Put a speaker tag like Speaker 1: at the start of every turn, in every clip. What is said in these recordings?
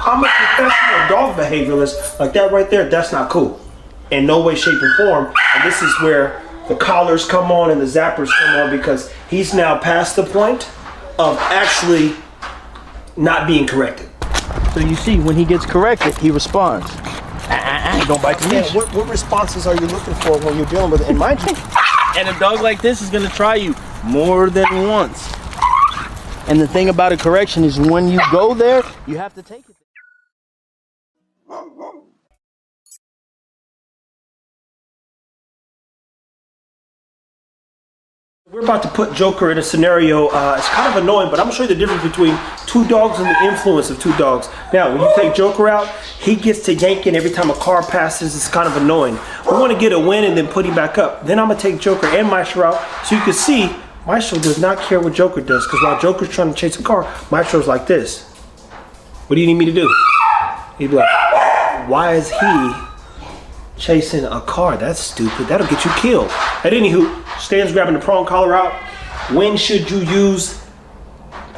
Speaker 1: I'm a professional dog behavioralist. Like that right there, that's not cool. In no way, shape, or form. And this is where the collars come on and the zappers come on, because he's now past the point of actually not being corrected.
Speaker 2: So you see, when he gets corrected, he responds. Don't bite the leash.
Speaker 1: What responses are you looking for when you're dealing with it? And mind you,
Speaker 2: And a dog like this is gonna try you more than once. And the thing about a correction is when you go there, you have to take it.
Speaker 1: we're about to put Joker in a scenario. It's kind of annoying, but I'm gonna show you the difference between two dogs and the influence of two dogs. Now, when you take Joker out, he gets to yanking every time a car passes. It's kind of annoying. We want to get a win and then put him back up. Then I'm gonna take Joker and Maestro out, so you can see Maestro does not care what Joker does, because while Joker's trying to chase a car, Maestro's like this. What do you need me to do? He'd be like, why is he chasing a car? That's stupid. That'll get you killed. At anywho, Stan's grabbing the prong collar out. When should you use,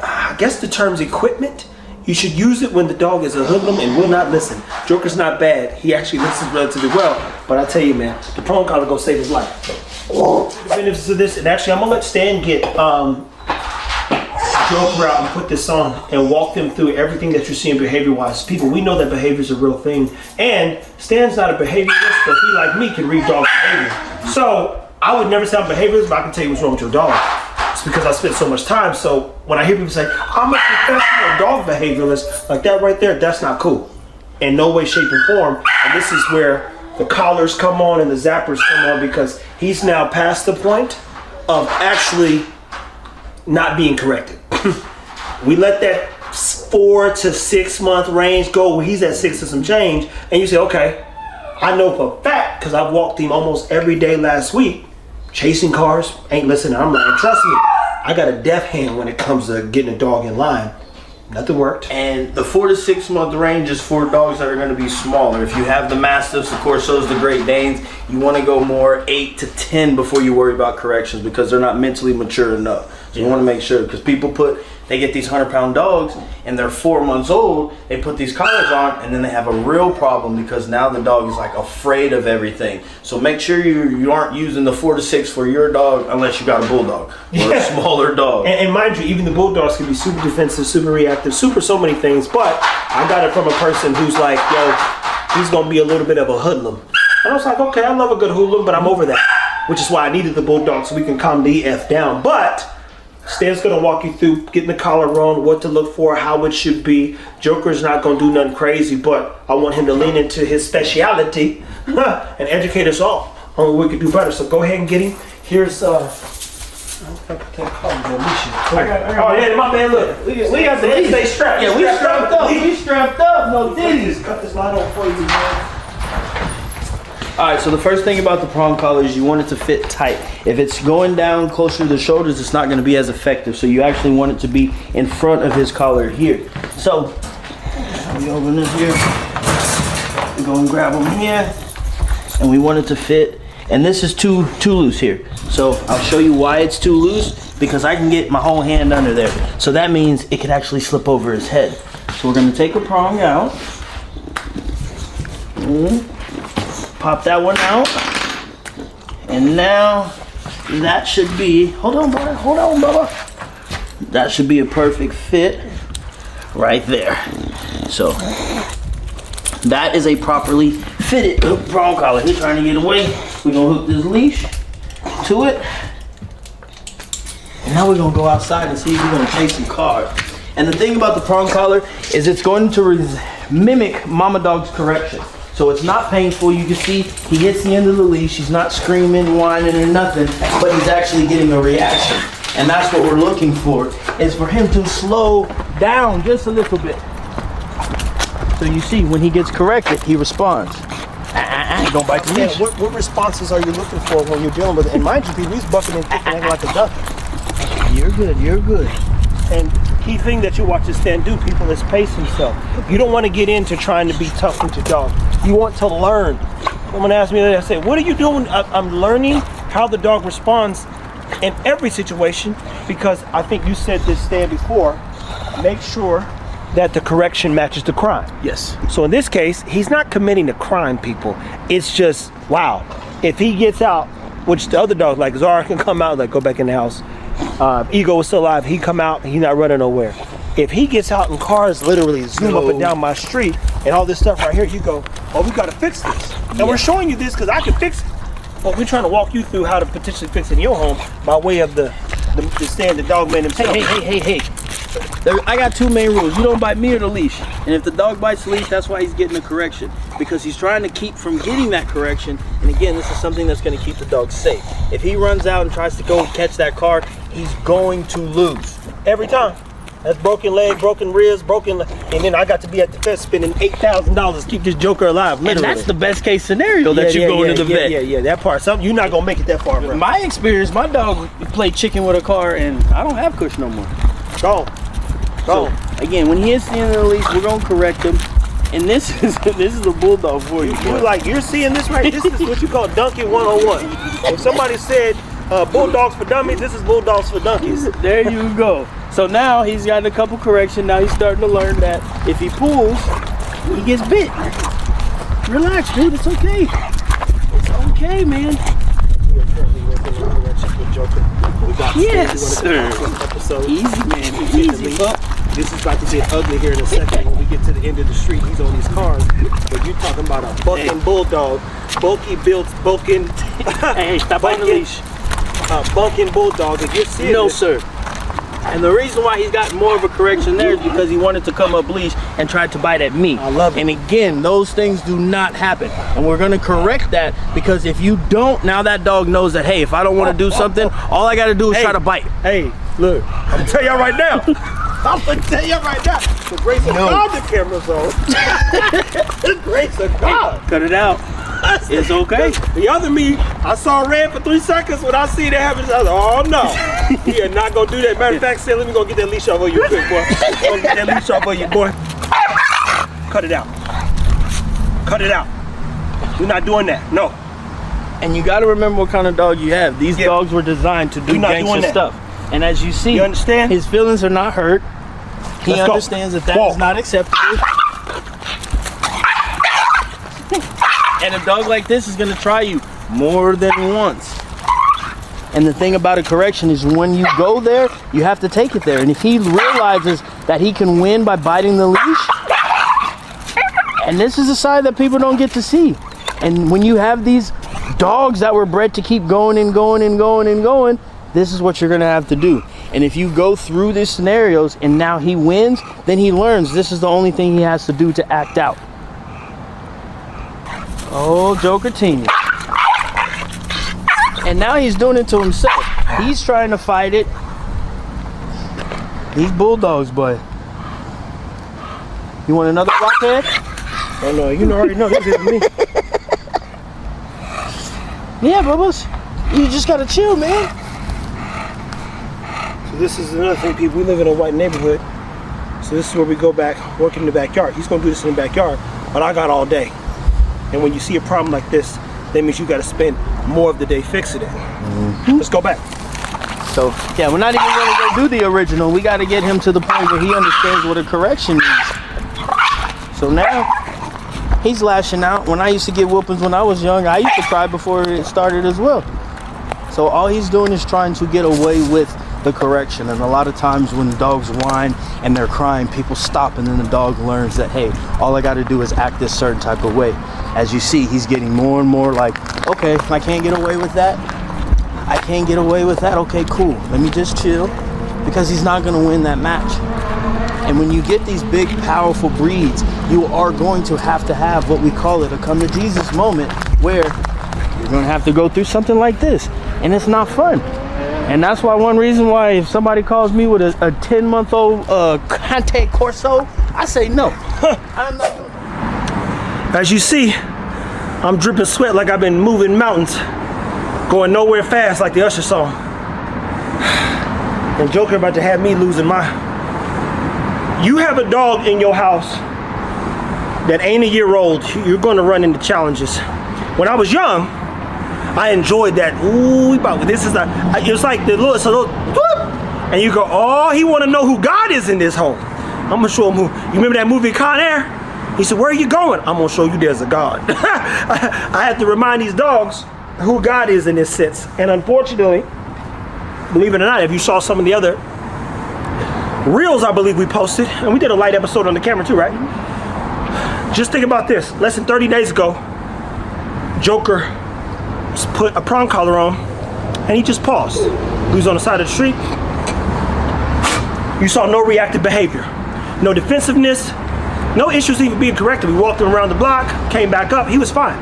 Speaker 1: I guess the term's equipment? You should use it when the dog is a hoodlum and will not listen. Joker's not bad. He actually listens relatively well. But I tell you, man, the prong collar gonna save his life. The benefits of this, and actually I'm gonna let Stan get Joker out and put this on and walk them through everything that you're seeing behavior-wise. People, we know that behavior is a real thing. And Stan's not a behaviorist, but he, like me, can read dog behavior. So I would never say I'm behaviorist, but I can tell you what's wrong with your dog. It's because I spent so much time. So when I hear people say, I'm a professional dog behaviorist, like that right there, that's not cool. In no way, shape, or form. And this is where the collars come on and the zappers come on, because he's now past the point of actually not being corrected. We let that 4 to 6 month range go where he's at 6 and some change, and you say, okay, I know for a fact, because I've walked him almost every day last week, chasing cars, ain't listening. I'm like, trust me, I got a deaf hand when it comes to getting a dog in line. Nothing worked.
Speaker 2: And the 4 to 6 month range is for dogs that are going to be smaller. If you have the Mastiffs, of course, so is the Great Danes, you want to go more 8 to 10 before you worry about corrections, because they're not mentally mature enough. So you want to make sure, because people they get these 100-pound dogs and they're 4 months old, they put these collars on, and then they have a real problem because now the dog is like afraid of everything. So make sure you aren't using the 4 to 6 for your dog unless you got a bulldog or a smaller dog.
Speaker 1: And mind you, even the bulldogs can be super defensive, super reactive, super so many things. But I got it from a person who's like, yo, he's gonna be a little bit of a hoodlum. And I was like, okay, I love a good hoodlum, but I'm over that. Which is why I needed the bulldog, so we can calm the F down. But Stan's gonna walk you through getting the collar on, what to look for, how it should be. Joker's not gonna do nothing crazy, but I want him to lean into his speciality and educate us all on what we could do better. So go ahead and get him. Here's I got oh yeah, my man, look. We got the leash. Stay strapped.
Speaker 2: Yeah, we strapped up. We strapped up. No ditties.
Speaker 1: Cut this line off for you, man.
Speaker 2: Alright, so the first thing about the prong collar is you want it to fit tight. If it's going down closer to the shoulders, it's not going to be as effective. So you actually want it to be in front of his collar here. So, we open this here. We go and grab them here. And we want it to fit. And this is too loose here. So I'll show you why it's too loose. Because I can get my whole hand under there. So that means it could actually slip over his head. So we're going to take a prong out. Pop that one out, and now that should be, hold on Bubba, that should be a perfect fit right there. So that is a properly fitted prong collar. He's trying to get away. We're gonna hook this leash to it, and now we're gonna go outside and see if we're gonna chase some cars. And the thing about the prong collar is it's going to mimic Mama Dog's correction. So it's not painful. You can see he hits the end of the leash. He's not screaming, whining, or nothing, but he's actually getting a reaction. And that's what we're looking for, is for him to slow down just a little bit. So you see, when he gets corrected, he responds. Don't bite the leash.
Speaker 1: What responses are you looking for when you're dealing with it? And mind you, he's bucking and kicking like a duck.
Speaker 2: You're good, you're good.
Speaker 1: And key thing that you watch this Stan do, people, is pace himself. You don't want to get into trying to be tough with your dog. You want to learn. Someone asked me that, I said, what are you doing? I'm learning how the dog responds in every situation, because I think you said this, Stan, before. Make sure that the correction matches the crime.
Speaker 2: Yes.
Speaker 1: So in this case, he's not committing a crime, people. It's just, wow. If he gets out, which the other dogs, like Zara can come out, like go back in the house. Ego is still alive. He come out, he's not running nowhere. If he gets out and cars literally zoom up and down my street and all this stuff right here, you go, oh, we got to fix this. And we're showing you this because I can fix it. But we're trying to walk you through how to potentially fix it in your home by way of the stand the dog man himself.
Speaker 2: Hey. I got 2 main rules. You don't bite me or the leash. And if the dog bites the leash, that's why he's getting the correction. Because he's trying to keep from getting that correction. And again, this is something that's going to keep the dog safe. If he runs out and tries to go catch that car, he's going to lose.
Speaker 1: Every time. That's broken leg, broken ribs, and then I got to be at the vet spending $8,000 to keep this joker alive, literally.
Speaker 2: And that's the best case scenario that you go into the vet.
Speaker 1: Yeah, that part. You're not going to make it that far, bro.
Speaker 2: My experience, my dog played chicken with a car, and I don't have Kush no more.
Speaker 1: Go.
Speaker 2: So, again, when he hits the end of the leash, we're going to correct him. And this is the bulldog for you.
Speaker 1: You're seeing this right? This is what you call donkey 101. If somebody said bulldogs for dummies, this is bulldogs for donkeys.
Speaker 2: There you go. So now he's got a couple corrections. Now he's starting to learn that if he pulls, he gets bit. Relax, dude. It's okay. It's okay, man. Yes, sir. Easy, man. Easy, pup.
Speaker 1: This is about to get ugly here in a second when we get to the end of the street. He's on these cars. But you're talking about a bucking bulldog. Bulky built, bulking.
Speaker 2: Hey, stop biting the leash.
Speaker 1: Bunking bulldog. If you're serious.
Speaker 2: No, sir. And the reason why he's got more of a correction there is because he wanted to come up leash and tried to bite at me.
Speaker 1: I love it.
Speaker 2: And again, those things do not happen. And we're gonna correct that, because if you don't, now that dog knows that, hey, if I don't want to do something, all I gotta do is try to bite.
Speaker 1: Hey, look, I'm gonna tell y'all right now. The grace of God, the camera's on. The grace of God.
Speaker 2: Cut it out. It's okay.
Speaker 1: The other me, I saw red for 3 seconds. When I see that happen, I was like, oh no. He is not gonna do that. Matter of fact, say, let me go get that leash off of you quick, boy. Go get that leash off of you, boy. Cut it out. Cut it out. You're not doing that. No.
Speaker 2: And you gotta remember what kind of dog you have. These dogs were designed to do gangster stuff. And as you see,
Speaker 1: you understand?
Speaker 2: His feelings are not hurt. He understands that is not acceptable. And a dog like this is gonna try you more than once. And the thing about a correction is when you go there, you have to take it there. And if he realizes that he can win by biting the leash, and this is a side that people don't get to see. And when you have these dogs that were bred to keep going and going and going and going, this is what you're gonna have to do. And if you go through these scenarios and now he wins, then he learns this is the only thing he has to do to act out. Oh, Joker Teeny. And now he's doing it to himself. He's trying to fight it. These bulldogs, boy. You want another rockhead?
Speaker 1: Oh no, you already know this is me.
Speaker 2: Yeah, Bubbles. You just gotta chill, man.
Speaker 1: So this is another thing, people. We live in a white neighborhood. So this is where we go back, work in the backyard. He's gonna do this in the backyard, but I got all day. And when you see a problem like this, that means you gotta spend more of the day fixing it. Let's go back.
Speaker 2: So, yeah, we're not even gonna go do the original. We gotta get him to the point where he understands what a correction means. So now, he's lashing out. When I used to get whoopings when I was young, I used to cry before it started as well. So all he's doing is trying to get away with the correction. And a lot of times when dogs whine and they're crying, people stop, and then the dog learns that, hey, all I gotta do is act this certain type of way. As you see, he's getting more and more like, okay, I can't get away with that. I can't get away with that. Okay, cool. Let me just chill, because he's not gonna win that match. And when you get these big, powerful breeds, you are going to have what we call it a come to Jesus moment, where you're gonna have to go through something like this, and it's not fun. And that's why one reason why if somebody calls me with a 10-month-old Conte Corso, I say no. I'm not doing it.
Speaker 1: As you see, I'm dripping sweat like I've been moving mountains, going nowhere fast like the Usher song. And Joker about to have me losing my... You have a dog in your house that ain't a year old, you're gonna run into challenges. When I was young, I enjoyed that. Ooh, this is it's like the little, whoop, and you go, oh, he wanna know who God is in this home. I'm gonna show him who. You remember that movie Con Air? He said, where are you going? I'm gonna show you there's a God. I had to remind these dogs who God is in this sense. And unfortunately, believe it or not, if you saw some of the other reels I believe we posted, and we did a light episode on the camera too, right? Just think about this. Less than 30 days ago, Joker put a prong collar on and he just paused. He was on the side of the street. You saw no reactive behavior, no defensiveness, no issues even being corrected. We walked him around the block, came back up, he was fine.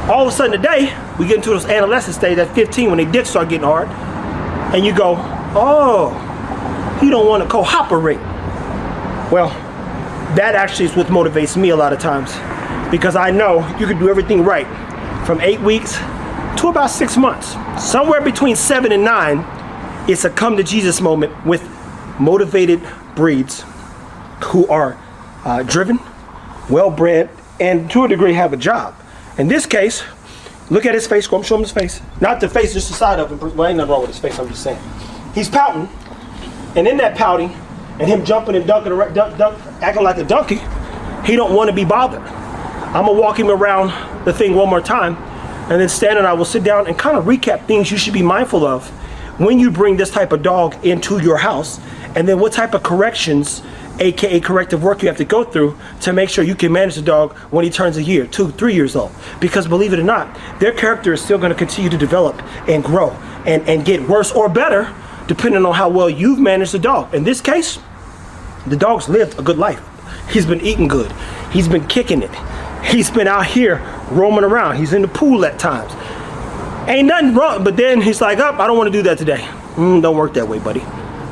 Speaker 1: All of a sudden today, we get into this adolescent stage at 15 when they dicks start getting hard, and you go, oh, he don't want to cooperate. Well, that actually is what motivates me a lot of times, because I know you can do everything right from 8 weeks to about 6 months. Somewhere between 7 and 9, it's a come to Jesus moment with motivated breeds who are driven, well-bred, and to a degree have a job. In this case, look at his face. Go, show him his face. Not the face, just the side of him. Well, ain't nothing wrong with his face, I'm just saying. He's pouting, and in that pouting, and him jumping and dunking, acting like a donkey, he don't want to be bothered. I'm gonna walk him around the thing one more time, and then Stan and I will sit down and kind of recap things you should be mindful of when you bring this type of dog into your house, and then what type of corrections, aka corrective work, you have to go through to make sure you can manage the dog when he turns a year, 2, 3 years old. Because believe it or not, their character is still going to continue to develop and grow and get worse or better depending on how well you've managed the dog. In this case, the dog's lived a good life. He's been eating good. He's been kicking it. He's been out here roaming around. He's in the pool at times. Ain't nothing wrong, but then he's like, oh, I don't want to do that today. Don't work that way, buddy.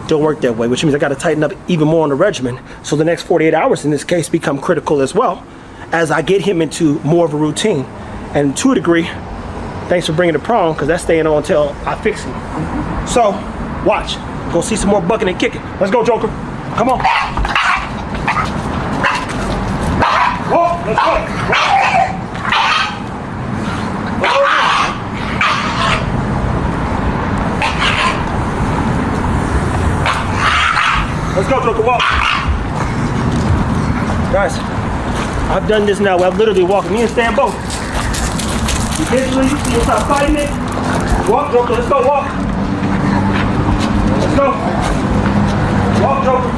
Speaker 1: Don't work that way, which means I got to tighten up even more on the regimen. So the next 48 hours in this case become critical as well as I get him into more of a routine. And to a degree, thanks for bringing the prong, because that's staying on until I fix him. So, watch. Go see some more bucking and kicking. Let's go, Joker. Come on. Whoa, let's go. Let's go, Joker, walk. Guys, I've done this now. I've literally walked me and Stan both. Eventually, you'll stop fighting it. Walk, Joker, let's go, walk. Let's go. Walk, Joker.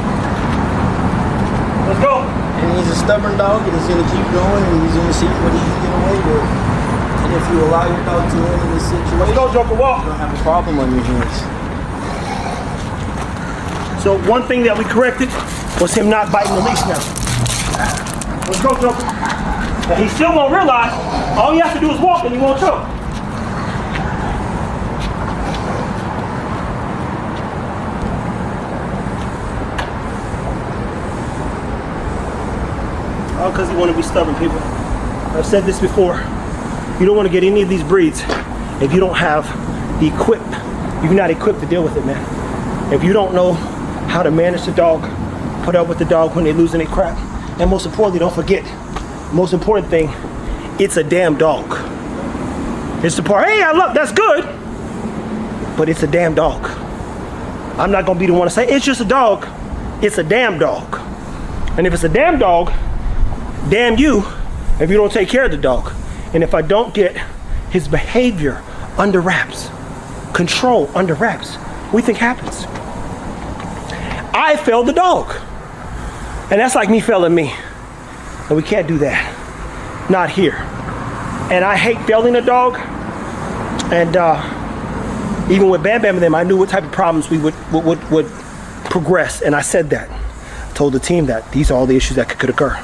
Speaker 1: Let's go.
Speaker 2: And he's a stubborn dog, and he's going to keep going, and he's going to see what he can get away with. And if you allow your dog to win in this situation,
Speaker 1: let's go, Joker, walk.
Speaker 2: You don't have a problem on your hands.
Speaker 1: So one thing that we corrected was him not biting the leash now. Let's go, Joker. And he still won't realize all you have to do is walk and he won't choke. All because he want to be stubborn, people. I've said this before. You don't want to get any of these breeds if you don't have the you're not equipped to deal with it, man. If you don't know how to manage the dog, put up with the dog when they're losing their crap, and most importantly, don't forget, most important thing, it's a damn dog. It's the part, hey, I love, that's good, but it's a damn dog. I'm not gonna be the one to say, it's just a dog. It's a damn dog. And if it's a damn dog, damn you if you don't take care of the dog. And if I don't get his behavior under wraps, control under wraps, what do you think happens? I failed the dog. And that's like me failing me. And we can't do that. Not here. And I hate failing a dog. And even with Bam Bam and them, I knew what type of problems we would progress. And I said that. I told the team that these are all the issues that could occur.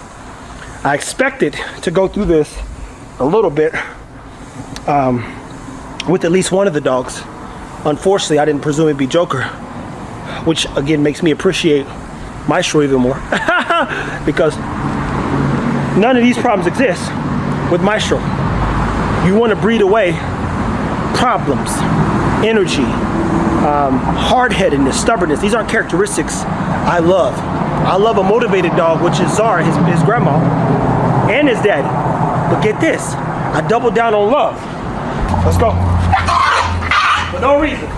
Speaker 1: I expected to go through this a little bit with at least one of the dogs. Unfortunately, I didn't presume it'd be Joker, which again makes me appreciate Maestro even more because none of these problems exist with Maestro. You want to breed away problems, energy, hard-headedness, stubbornness. These aren't characteristics I love. I love a motivated dog, which is Zara, his grandma, and his daddy. But get this, I doubled down on love. Let's go. For no reason.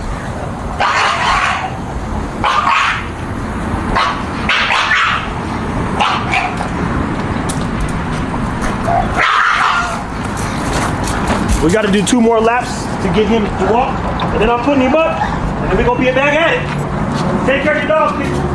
Speaker 1: We got to do 2 more laps to get him to walk, and then I'm putting him up, and then we're gonna be back at it. Take care of your dog, people.